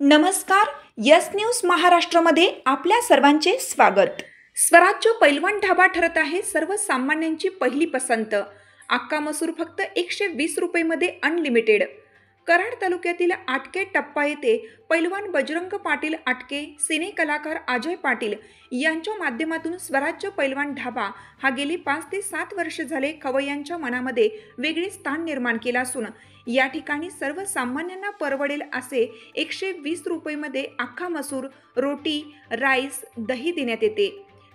नमस्कार. Yes news महाराष्ट्रामध्ये आपल्या सर्वांचे स्वागत. स्वराज्य पैलवान ढाबा ठरत आहे सर्वसामान्यांची पहिली पसंत. अख्खा मसूर फक्त 120 रुपयेमध्ये अनलिमिटेड. कराड तालुक्यातील आटके टप्पा येथे पैलवान बजरंग पाटील आटके, सिने कलाकार अजय पाटील यांच्या माध्यमातून स्वराज्य पैलवान ढाबा हा गेली 5 ते 7 वर्ष झाले खवय्यांच्या मनामध्ये वेगळे स्थान निर्माण केला असून या ठिकाणी सर्वसामान्यांना परवडेल असे 120 रुपयेमध्ये अख्खा मसूर, रोटी, राईस, दही देण्यात येते.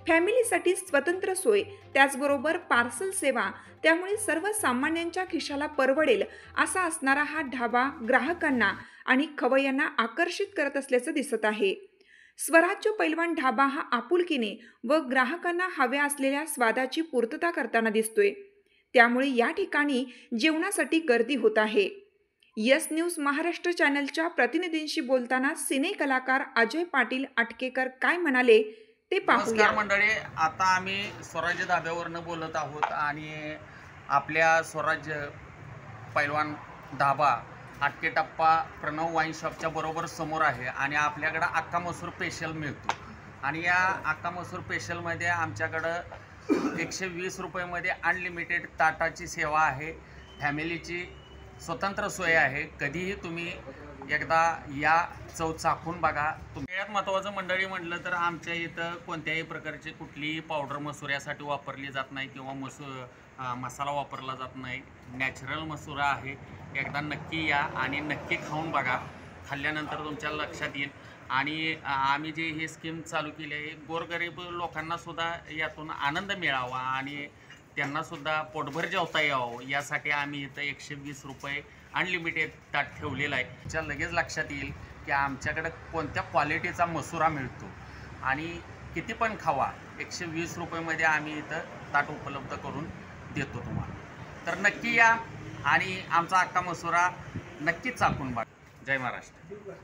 फॅमिलीसाठी स्वतंत्र सोय, त्याचबरोबर पार्सल सेवा. त्यामुळे सर्वसामान्यांच्या खिशाला परवडेल असा असणारा हा ढाबा ग्राहकांना आणि खवय्यांना आकर्षित करत असल्याचं दिसत आहे. स्वराज्य पैलवान ढाबा हा आपुलकीने व ग्राहकांना हव्या असलेल्या स्वादाची पूर्तता करताना दिसतोय. त्यामुळे या ठिकाणी जेवणासाठी गर्दी होत आहे. यस न्यूज महाराष्ट्र चॅनलच्या प्रतिनिधींशी बोलताना सिने कलाकार अजय पाटील आटकेकर काय म्हणाले ते पाहूया. नमस्कार मंडळी, आता आम्ही स्वराज्य धाब्यावरनं बोलत आहोत आणि आपल्या स्वराज्य पैलवान ढाबा आटके टप्पा प्रणव वाईन शॉपच्या बरोबर समोर आहे आणि आपल्याकडं अख्खा मसूर स्पेशल मिळतो. आणि या अख्खा मसूर स्पेशलमध्ये आमच्याकडं 120 रुपयेमध्ये अनलिमिटेड ताटाची सेवा आहे. फॅमिलीची स्वतंत्र सोय आहे. कधीही तुम्ही एकदा या चव चाखून बघा. सगळ्यात महत्त्वाचं मंडळी म्हटलं तर आमच्या इथं कोणत्याही प्रकारची कुठलीही पावडर मसुऱ्यासाठी वापरली जात नाही किंवा मसाला वापरला जात नाही. नॅचरल मसुरा आहे. एकदा नक्की या आणि नक्की खाऊन बघा. खाल्ल्यानंतर तुमच्या लक्षात येईल. आणि आम्ही जे ही स्कीम चालू केली आहे, गोरगरीब लोकांनासुद्धा यातून आनंद मिळावा आणि त्यांनासुद्धा पोटभर जेवता यावं यासाठी आम्ही इथं 120 रुपये अनलिमिटेड ताट ठेवलेलं आहे. तुमच्या लगेच लक्षात येईल की आमच्याकडं कोणत्या क्वालिटीचा मसुरा मिळतो आणि किती पण खावा. 120 रुपयेमध्ये आम्ही इथं ताट उपलब्ध करून देतो तुम्हाला. तर नक्की या आणि आमचा अख्खा मसुरा नक्कीच चाखून बघा. जय महाराष्ट्र.